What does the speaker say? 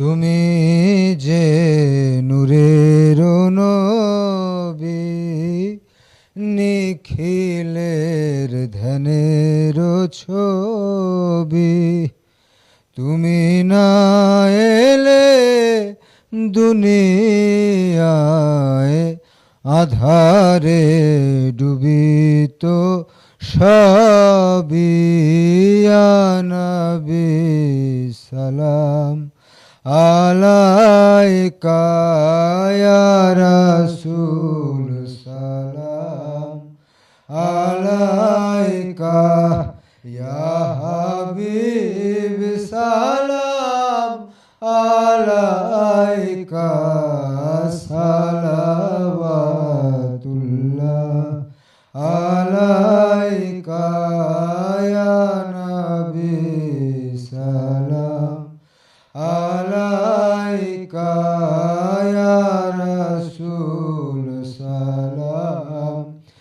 তুমি যে নূরের নবী, নিখিলের ধ্যানের ছবি। তুমি না এলে দুনিয়ায় আধারে ডুবিত সবই। ইয়া নবী সালাম আলাইকা, ইয়া রাসূল সালাম আলাইকা, ইয়া হাবিব সালাম আলাইকা, সালাওয়াতুল্লাহ আলাইকা, ইয়া নবী সালাম আলাইকা।